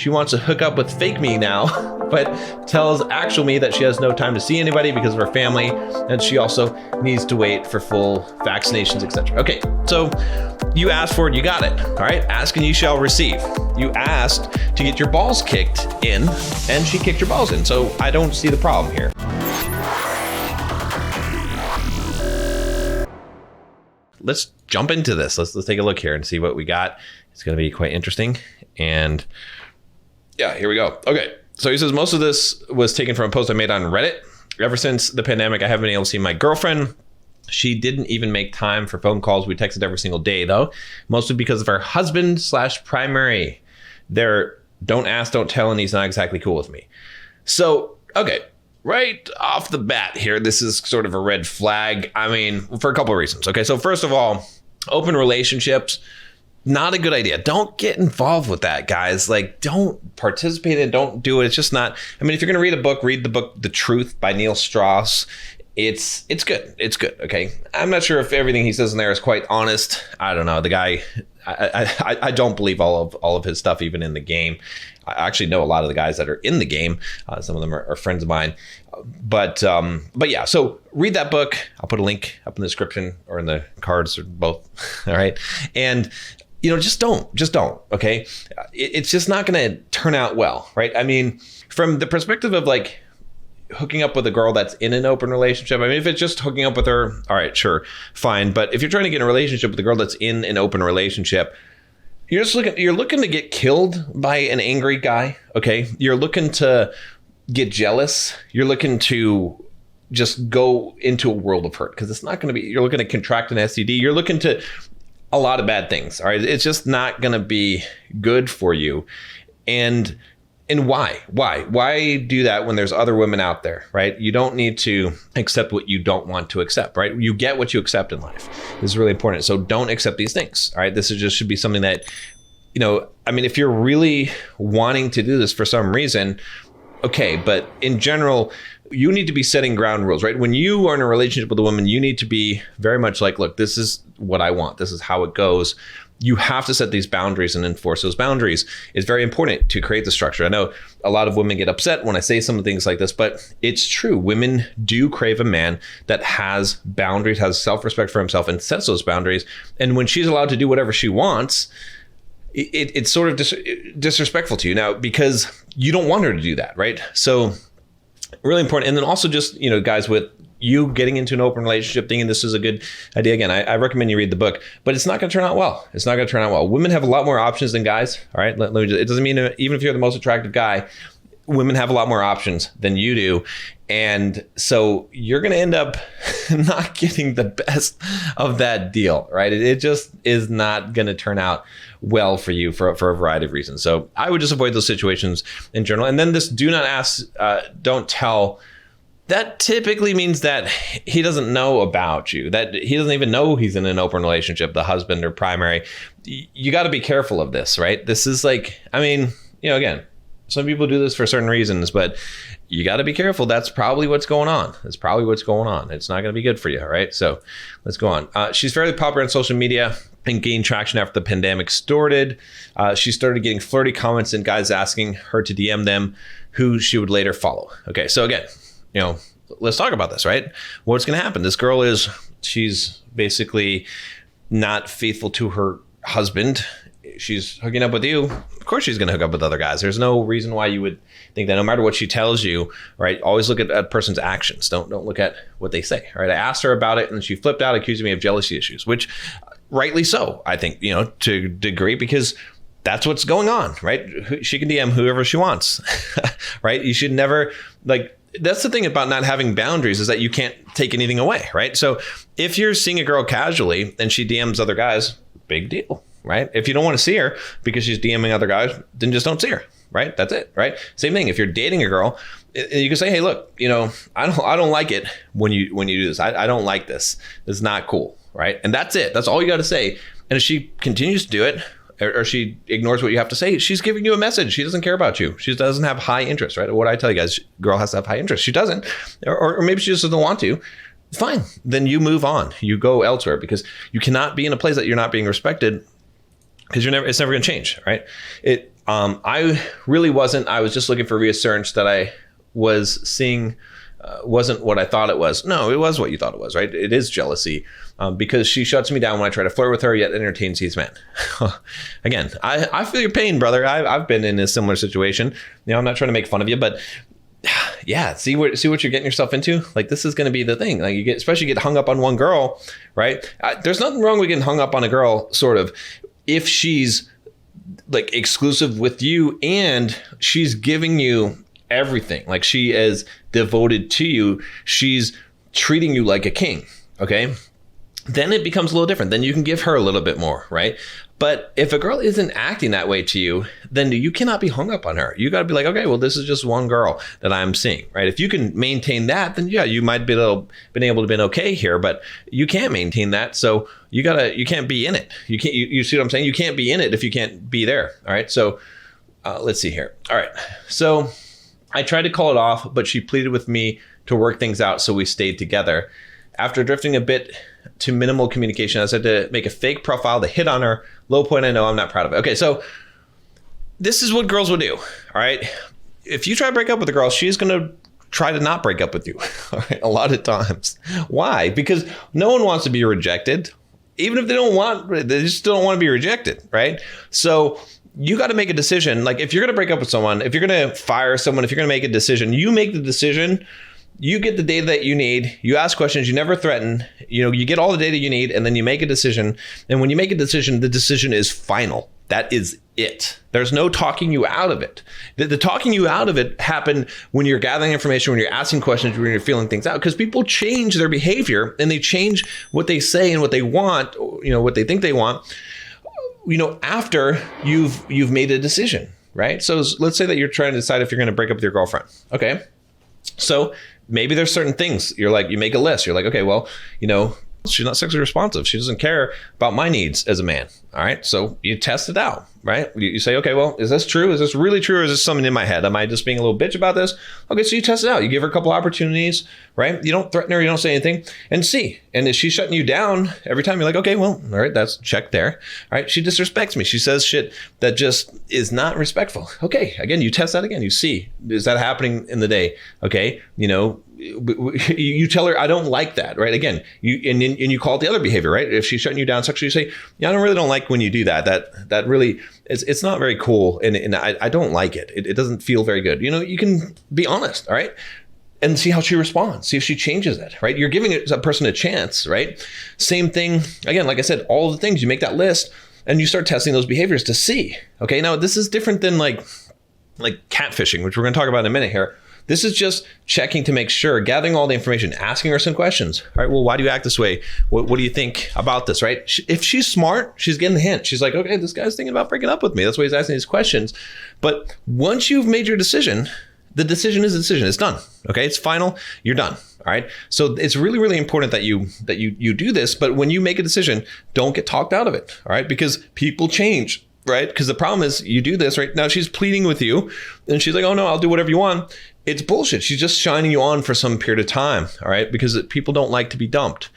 she wants to hook up with fake me now, but tells actual me that she has no time to see anybody because of her family, and she also needs to wait for full vaccinations, etc. Okay, so you asked for it, you got it. All right, ask and you shall receive. You asked to get your balls kicked in, and she kicked your balls in. So I don't see the problem here. Let's jump into this. Let's take a look here and see what we got. It's going to be quite interesting. And yeah, here we go. Okay. So he says, most of this was taken from a post I made on Reddit. Ever since the pandemic, I haven't been able to see my girlfriend. She didn't even make time for phone calls. We texted every single day though, mostly because of her husband/primary. They're don't ask, don't tell, and he's not exactly cool with me. So, okay. Right off the bat here, this is sort of a red flag. I mean, for a couple of reasons. Okay, so first of all, open relationships, not a good idea. Don't get involved with that, guys. Like, don't participate in it. Don't do it. It's just not. I mean, if you're going to read a book, read the book The Truth by Neil Strauss. It's good. It's good. Okay. I'm not sure if everything he says in there is quite honest. I don't know. The guy, I don't believe all of his stuff, even in the game. I actually know a lot of the guys that are in the game. Some of them are friends of mine. But yeah, so read that book. I'll put a link up in the description or in the cards or both. All right. And, just don't. Okay. It's just not going to turn out well. Right. I mean, from the perspective of like hooking up with a girl that's in an open relationship. I mean, if it's just hooking up with her, all right, sure, fine. But if you're trying to get in a relationship with a girl that's in an open relationship, you're looking to get killed by an angry guy. Okay. You're looking to get jealous. You're looking to just go into a world of hurt because it's not going to be, you're looking to contract an STD. You're looking to a lot of bad things. All right. It's just not going to be good for you. And why? Why do that when there's other women out there, right? You don't need to accept what you don't want to accept, right? You get what you accept in life. This is really important. So don't accept these things, all right? This should be something that, I mean, if you're really wanting to do this for some reason, okay, but in general, you need to be setting ground rules, right? When you are in a relationship with a woman, you need to be very much like, look, this is what I want. This is how it goes. You have to set these boundaries and enforce those boundaries. It's very important to create the structure. I know a lot of women get upset when I say some of things like this, but it's true. Women do crave a man that has boundaries, has self-respect for himself, and sets those boundaries. And when she's allowed to do whatever she wants, it's sort of disrespectful to you now because you don't want her to do that, right? So really important. And then also just, guys, with you getting into an open relationship thinking this is a good idea. Again, I recommend you read the book, but it's not going to turn out well. It's not going to turn out well. Women have a lot more options than guys. All right. It doesn't mean even if you're the most attractive guy, women have a lot more options than you do. And so you're going to end up not getting the best of that deal, right? It just is not going to turn out well for you for a variety of reasons. So I would just avoid those situations in general. And then this do not ask, don't tell. That typically means that he doesn't know about you, that he doesn't even know he's in an open relationship, the husband or primary. You got to be careful of this, right? This is like, I mean, again, some people do this for certain reasons, but you got to be careful. That's probably what's going on. It's not going to be good for you, right? So let's go on. She's fairly popular on social media and gained traction after the pandemic started. She started getting flirty comments and guys asking her to DM them who she would later follow. Okay, so again, let's talk about this, right? What's going to happen? This girl she's basically not faithful to her husband. She's hooking up with you. Of course she's going to hook up with other guys. There's no reason why you would think that no matter what she tells you, right? Always look at a person's actions. Don't look at what they say, right? I asked her about it and she flipped out, accusing me of jealousy issues, which rightly so, I think, to a degree, because that's what's going on, right? She can DM whoever she wants, right? You should never that's the thing about not having boundaries is that you can't take anything away, right? So if you're seeing a girl casually and she DMs other guys, big deal, right? If you don't want to see her because she's DMing other guys, then just don't see her, right? That's it, right? Same thing. If you're dating a girl, you can say, hey, look, I don't like it when you do this. I don't like this. This is not cool, right? And that's it. That's all you got to say. And if she continues to do it, or she ignores what you have to say, she's giving you a message. She doesn't care about you. She doesn't have high interest, right? What I tell you guys, girl has to have high interest. She doesn't, or maybe she just doesn't want to. Fine. Then you move on. You go elsewhere because you cannot be in a place that you're not being respected because it's never going to change, right? I really wasn't. I was just looking for reassurance that I was seeing wasn't what I thought it was. No, it was what you thought it was, right? It is jealousy because she shuts me down when I try to flirt with her, yet entertains these men. Again, I feel your pain, brother. I've been in a similar situation. I'm not trying to make fun of you, but yeah, see what you're getting yourself into. Like, this is going to be the thing. Like, especially get hung up on one girl, right? There's nothing wrong with getting hung up on a girl, sort of, if she's like exclusive with you and she's giving you everything. Like, she is devoted to you. She's treating you like a king. Okay. Then it becomes a little different. Then you can give her a little bit more, right? But if a girl isn't acting that way to you, then you cannot be hung up on her. You got to be like, okay, well, this is just one girl that I'm seeing, right? If you can maintain that, then yeah, you might been able to been okay here, but you can't maintain that. So you can't be in it. You see what I'm saying? You can't be in it if you can't be there. All right. So let's see here. All right. So I tried to call it off, but she pleaded with me to work things out. So we stayed together. After drifting a bit to minimal communication, I had to make a fake profile to hit on her. Low point, I know, I'm not proud of it. Okay, so this is what girls will do, all right? If you try to break up with a girl, she's going to try to not break up with you, all right, a lot of times. Why? Because no one wants to be rejected. Even if they just don't want to be rejected, right? So you got to make a decision. Like, if you're going to break up with someone, if you're going to fire someone, if you're going to make a decision, you make the decision. You get the data that you need. You ask questions. You never threaten. You get all the data you need, and then you make a decision. And when you make a decision, the decision is final. That is it. There's no talking you out of it. The talking you out of it happened when you're gathering information, when you're asking questions, when you're feeling things out. Because people change their behavior and they change what they say and what they want. What they think they want. After you've made a decision, right? So let's say that you're trying to decide if you're going to break up with your girlfriend. Okay, so maybe there's certain things you make a list. You're like, okay, well, she's not sexually responsive. She doesn't care about my needs as a man. All right. So you test it out, right? You say, okay, well, is this true? Is this really true? Or is this something in my head? Am I just being a little bitch about this? Okay. So you test it out. You give her a couple opportunities, right? You don't threaten her. You don't say anything and see. And if she's shutting you down every time, you're like, okay, well, all right, that's check there. All right. She disrespects me. She says shit that just is not respectful. Okay. Again, you test that again. You see, is that happening in the day? Okay. You tell her, I don't like that, right? Again, you call it the other behavior, right? If she's shutting you down sexually, you say, yeah, I really don't like when you do that. That really, it's not very cool. And I don't like it. It doesn't feel very good. You can be honest, all right? And see how she responds. See if she changes it, right? You're giving a person a chance, right? Same thing. Again, like I said, all the things, you make that list and you start testing those behaviors to see. Okay, now this is different than like catfishing, which we're going to talk about in a minute here. This is just checking to make sure, gathering all the information, asking her some questions. All right, well, why do you act this way? What do you think about this, right? If she's smart, she's getting the hint. She's like, okay, this guy's thinking about breaking up with me. That's why he's asking these questions. But once you've made your decision, the decision is a decision. It's done. Okay, it's final. You're done. All right. So it's really, really important that you do this. But when you make a decision, don't get talked out of it. All right, because people change. Right? Because the problem is you do this right now. She's pleading with you and she's like, oh no, I'll do whatever you want. It's bullshit. She's just shining you on for some period of time. All right. Because people don't like to be dumped.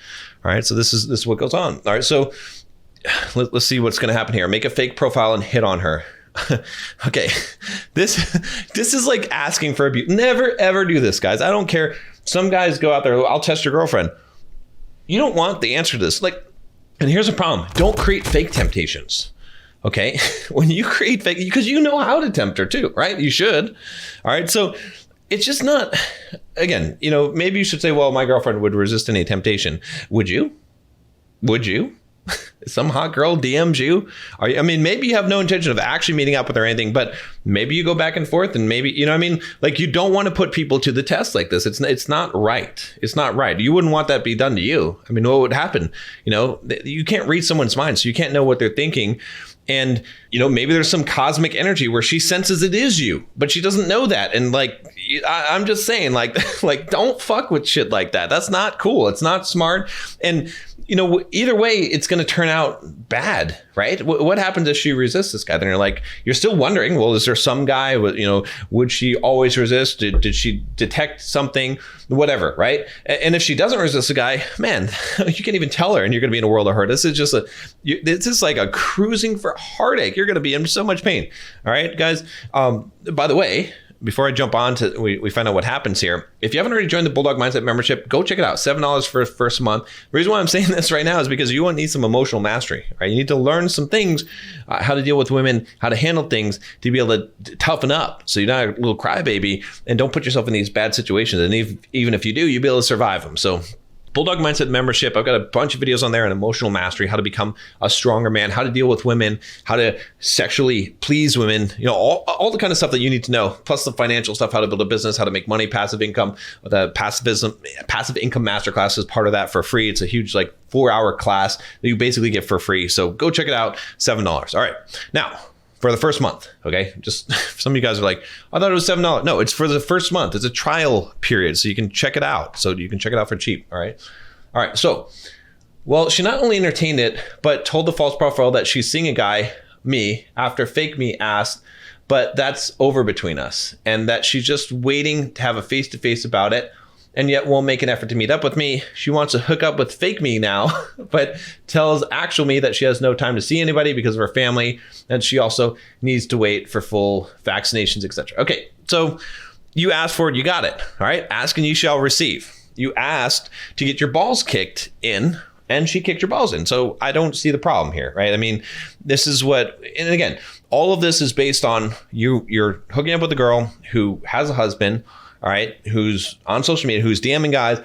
All right. So this is what goes on. All right. So let's see what's going to happen here. Make a fake profile and hit on her. Okay. This is like asking for abuse. Never, ever do this, guys. I don't care. Some guys go out there. I'll test your girlfriend. You don't want the answer to this. And here's the problem. Don't create fake temptations. Okay, when you create fake, because you know how to tempt her too, right? You should. All right, so it's just not, again, maybe you should say, well, my girlfriend would resist any temptation. Would you? Would you? Some hot girl DMs you. Maybe you have no intention of actually meeting up with her or anything, but maybe you go back and forth and maybe, you don't want to put people to the test like this. It's not right. It's not right. You wouldn't want that to be done to you. What would happen? You can't read someone's mind, so you can't know what they're thinking. And, maybe there's some cosmic energy where she senses it is you, but she doesn't know that. And I'm just saying, don't fuck with shit like that. That's not cool. It's not smart. And either way, it's going to turn out bad, right? What happens if she resists this guy? Then you're still wondering, well, is there some guy, would she always resist? Did she detect something, whatever, right? And if she doesn't resist the guy, man, you can't even tell her and you're going to be in a world of hurt. This is like a cruising for heartache. You're going to be in so much pain. All right, guys. By the way, before I jump on to we find out what happens here, if you haven't already joined the Bulldog Mindset membership, go check it out. $7 for the first month. The reason why I'm saying this right now is because you need some emotional mastery, right? You need to learn some things, how to deal with women, how to handle things, to be able to toughen up so you're not a little crybaby and don't put yourself in these bad situations. And even if you do, you'll be able to survive them. So Bulldog Mindset membership, I've got a bunch of videos on there on emotional mastery, how to become a stronger man, how to deal with women, how to sexually please women, all the kind of stuff that you need to know, plus the financial stuff, how to build a business, how to make money, passive income. The passive income masterclass is part of that for free. It's a huge 4-hour class that you basically get for free. So go check it out, $7. All right. Now, for the first month, okay? Just some of you guys are like, I thought it was $7. No, it's for the first month. It's a trial period, so you can check it out. So you can check it out for cheap, all right? All right, so, well, she not only entertained it, but told the false profile that she's seeing a guy, me, after fake me asked, but that's over between us, and that she's just waiting to have a face-to-face about it, and yet won't make an effort to meet up with me. She wants to hook up with fake me now, but tells actual me that she has no time to see anybody because of her family, and she also needs to wait for full vaccinations, etc. Okay, so you asked for it, you got it, all right? Ask and you shall receive. You asked to get your balls kicked in, and she kicked your balls in. So I don't see the problem here, right? I mean, this is and again, all of this is based on you're hooking up with a girl who has a husband, all right, who's on social media, who's DMing guys.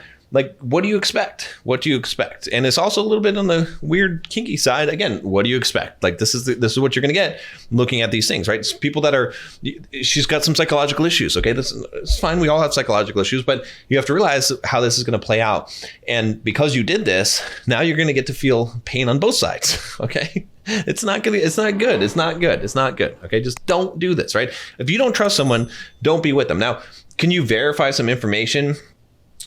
What do you expect? What do you expect? And it's also a little bit on the weird kinky side. Again, what do you expect? This is what you're going to get looking at these things, right? It's people that she's got some psychological issues. Okay, it's fine. We all have psychological issues, but you have to realize how this is going to play out. And because you did this, now you're going to get to feel pain on both sides. Okay. It's not good. It's not good. Okay. Just don't do this, right? If you don't trust someone, don't be with them. Now, can you verify some information?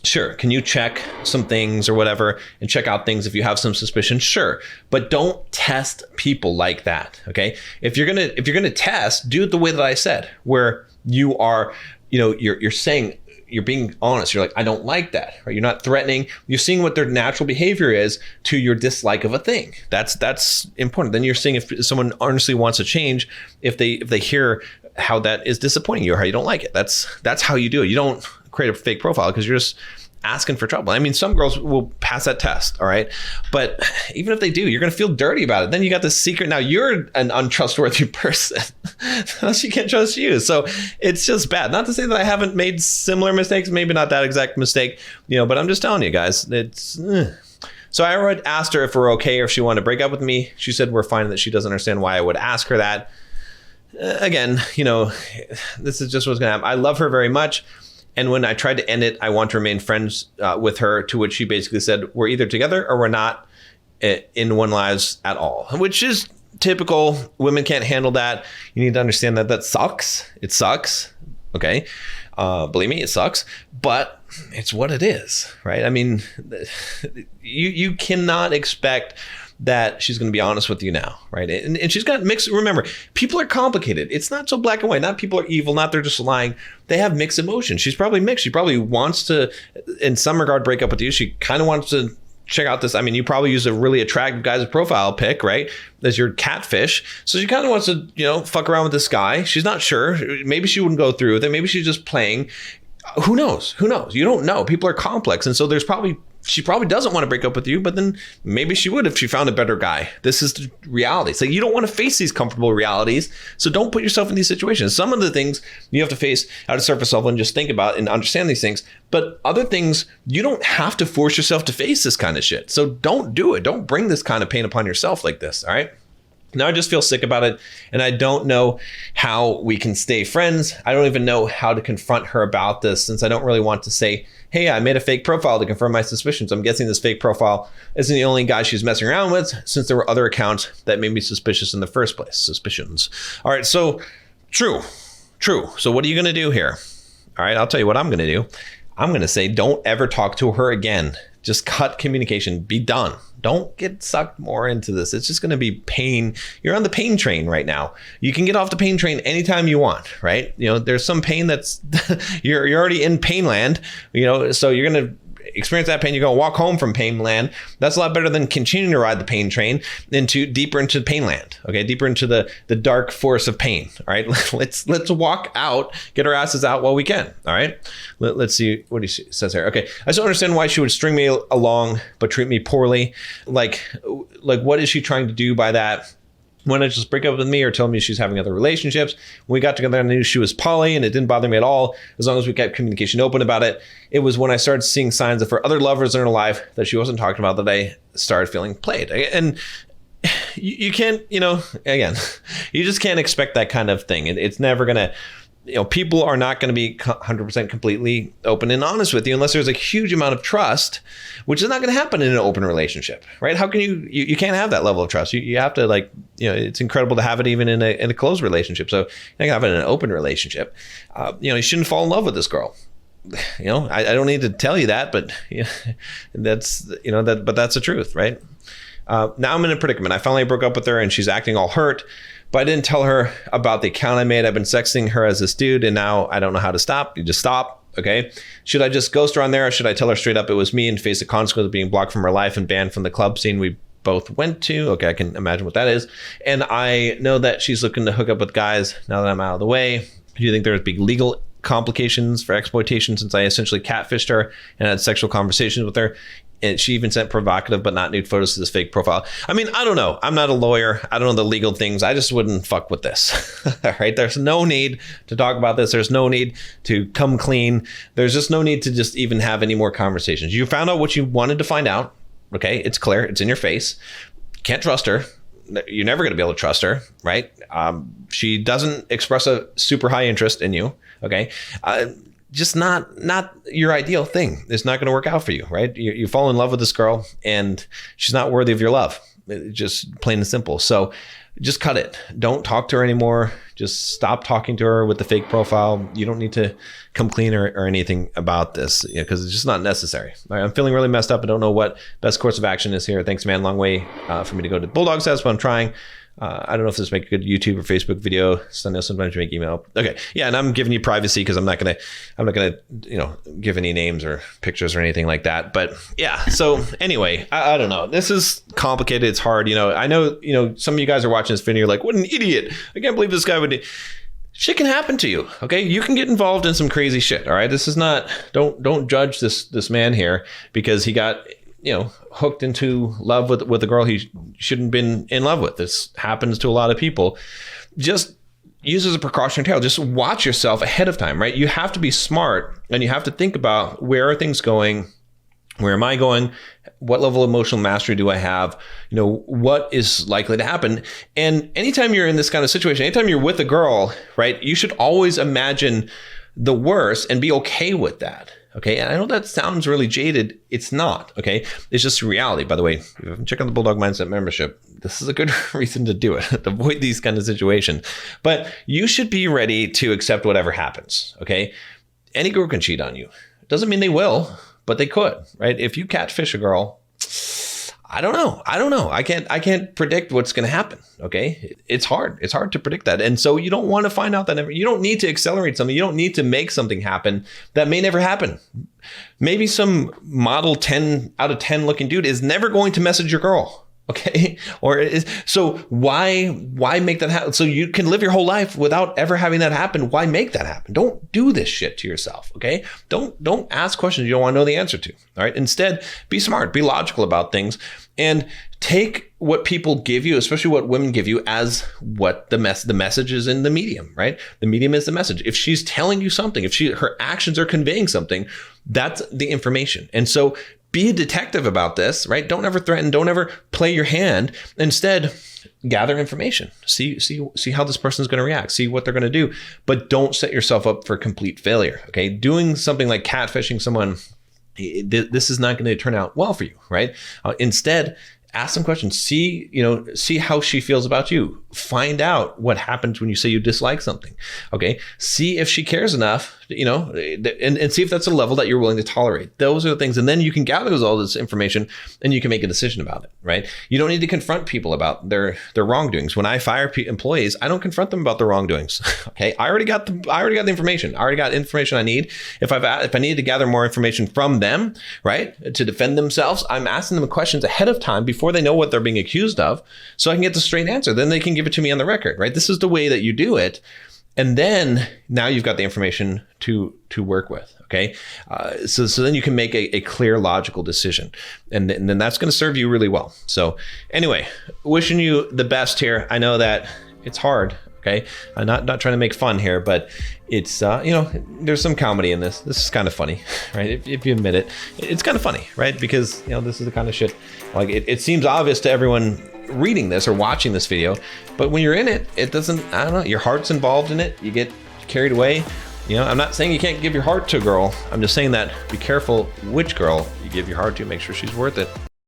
Sure. Can you check some things or whatever and check out things if you have some suspicion? Sure. But don't test people like that. Okay. If you're going to test, do it the way that I said, where you are, you're saying, you're being honest. You're like, I don't like that, right? You're not threatening. You're seeing what their natural behavior is to your dislike of a thing. That's important. Then you're seeing if someone honestly wants to change, if they hear how that is disappointing you or how you don't like it. That's how you do it. You don't create a fake profile because you're just asking for trouble. I mean, some girls will pass that test, all right? But even if they do, you're going to feel dirty about it. Then you got this secret. Now you're an untrustworthy person. She can't trust you. So it's just bad. Not to say that I haven't made similar mistakes, maybe not that exact mistake, but I'm just telling you guys, it's... So I already asked her if we're okay or if she wanted to break up with me. She said we're fine, that she doesn't understand why I would ask her that. Again, this is just what's going to happen. I love her very much. And when I tried to end it, I want to remain friends with her, to which she basically said, we're either together or we're not in one lives at all, which is typical. Women can't handle that. You need to understand that sucks. It sucks. Okay. Believe me, it sucks, but it's what it is, right? I mean, you cannot expect that she's going to be honest with you now, right? And she's got mixed, remember, people are complicated. It's not so black and white. Not people are evil, not they're just lying. They have mixed emotions. She's probably mixed. She probably wants to, in some regard, break up with you. She kind of wants to check out this. I mean, you probably use a really attractive guy's profile pic, right? As your catfish. So she kind of wants to, fuck around with this guy. She's not sure. Maybe she wouldn't go through with it. Maybe she's just playing. Who knows? You don't know. People are complex. And so she probably doesn't want to break up with you, but then maybe she would if she found a better guy. This is the reality. So you don't want to face these comfortable realities. So don't put yourself in these situations. Some of the things you have to face at a surface level and just think about and understand these things. But other things, you don't have to force yourself to face this kind of shit. So don't do it. Don't bring this kind of pain upon yourself like this. All right. Now I just feel sick about it, and I don't know how we can stay friends. I don't even know how to confront her about this, since I don't really want to say, hey, I made a fake profile to confirm my suspicions. I'm guessing this fake profile isn't the only guy she's messing around with, since there were other accounts that made me suspicious in the first place. Suspicions. All right, so true. So what are you going to do here? All right, I'll tell you what I'm going to do. I'm going to say, don't ever talk to her again. Just cut communication. Be done. Don't get sucked more into this. It's just going to be pain. You're on the pain train right now. You can get off the pain train anytime you want, right? There's some pain that's you're already in pain land, so you're going to experience that pain. You're going to walk home from pain land. That's a lot better than continuing to ride the pain train deeper into pain land. Okay, deeper into the dark force of pain. All right, let's walk out, get our asses out while we can. All right, let's see what he says here. Okay, I just don't understand why she would string me along but treat me poorly. Like what is she trying to do by that? When I just break up with me or tell me she's having other relationships. When we got together, I knew she was poly and it didn't bother me at all as long as we kept communication open about it. It was when I started seeing signs of her other lovers in her life that she wasn't talking about that I started feeling played. And you can't, again, you just can't expect that kind of thing. It's never going to, people are not going to be 100% completely open and honest with you unless there's a huge amount of trust, which is not going to happen in an open relationship, right? How can you can't have that level of trust. You have to it's incredible to have it even in a closed relationship. So you can have it in an open relationship. You shouldn't fall in love with this girl. I don't need to tell you that, but that's the truth, right? Now I'm in a predicament. I finally broke up with her and she's acting all hurt. But I didn't tell her about the account I made. I've been sexting her as this dude, and now I don't know how to stop. You just stop, okay? Should I just ghost her on there, or should I tell her straight up it was me and face the consequence of being blocked from her life and banned from the club scene we both went to? Okay, I can imagine what that is. And I know that she's looking to hook up with guys now that I'm out of the way. Do you think there's big legal complications for exploitation since I essentially catfished her and had sexual conversations with her? And she even sent provocative but not nude photos to this fake profile. I mean, I don't know. I'm not a lawyer. I don't know the legal things. I just wouldn't fuck with this. All right. There's no need to talk about this. There's no need to come clean. There's just no need to just even have any more conversations. You found out what you wanted to find out. Okay. It's clear. It's in your face. Can't trust her. You're never going to be able to trust her. Right. She doesn't express a super high interest in you. Okay. Just not your ideal thing. It's not going to work out for you, right? You fall in love with this girl and she's not worthy of your love. Just plain and simple. So just cut it. Don't talk to her anymore. Just stop talking to her with the fake profile. You don't need to come clean or anything about this because it's just not necessary. All right, I'm feeling really messed up. I don't know what best course of action is here. Thanks, man. Long way for me to go to Bulldog says, but I'm trying. I don't know if this make a good YouTube or Facebook video. Sometimes you make email. Okay. Yeah. And I'm giving you privacy because I'm not going to, give any names or pictures or anything like that. But yeah. So anyway, I don't know. This is complicated. It's hard. I know, some of you guys are watching this video. You're like, what an idiot. I can't believe this guy would. Shit can happen to you. Okay. You can get involved in some crazy shit. All right. This is not, don't judge this man here because he got, hooked into love with a girl he shouldn't been in love with. This happens to a lot of people. Just use as a precautionary tale. Just watch yourself ahead of time, right? You have to be smart and you have to think about where are things going? Where am I going? What level of emotional mastery do I have? What is likely to happen? And anytime you're in this kind of situation, anytime you're with a girl, right, you should always imagine the worst and be okay with that. Okay. And I know that sounds really jaded. It's not. Okay. It's just reality. By the way, if you haven't checked out the Bulldog Mindset membership, this is a good reason to do it, to avoid these kind of situations. But you should be ready to accept whatever happens. Okay. Any girl can cheat on you. Doesn't mean they will, but they could, right? If you catfish a girl, I don't know. I can't predict what's going to happen. Okay. It's hard. It's hard to predict that. And so you don't want to find out that you don't need to accelerate something. You don't need to make something happen that may never happen. Maybe some model 10 out of 10 looking dude is never going to message your girl. Okay. So why make that happen? So you can live your whole life without ever having that happen. Why make that happen? Don't do this shit to yourself. Okay. Don't ask questions you don't want to know the answer to. All right. Instead, be smart, be logical about things and take what people give you, especially what women give you, as what the message is in the medium, right? The medium is the message. If she's telling you something, if her actions are conveying something, that's the information. And so be a detective about this, right? Don't ever threaten. Don't ever play your hand. Instead, gather information. See how this person is going to react. See what they're going to do. But don't set yourself up for complete failure. Okay, doing something like catfishing someone, this is not going to turn out well for you, right? Instead, Ask some questions. See how she feels about you. Find out what happens when you say you dislike something. Okay. See if she cares enough, and see if that's a level that you're willing to tolerate. Those are the things. And then you can gather all this information and you can make a decision about it, right? You don't need to confront people about their wrongdoings. When I fire employees, I don't confront them about their wrongdoings. Okay. I already got the information. I already got information I need. If I need to gather more information from them, right, to defend themselves, I'm asking them questions ahead of time before they know what they're being accused of, so I can get the straight answer. Then they can give it to me on the record, right? This is the way that you do it. And then now you've got the information to work with, okay? So then you can make a clear, logical decision. And then that's going to serve you really well. So anyway, wishing you the best here. I know that it's hard, okay? I'm not trying to make fun here, but it's, there's some comedy in this. This is kind of funny, right? If you admit it, it's kind of funny, right? Because, this is the kind of shit, like it seems obvious to everyone reading this or watching this video, but when you're in it, it doesn't, I don't know, your heart's involved in it. You get carried away. I'm not saying you can't give your heart to a girl. I'm just saying that be careful which girl you give your heart to. Make sure she's worth it.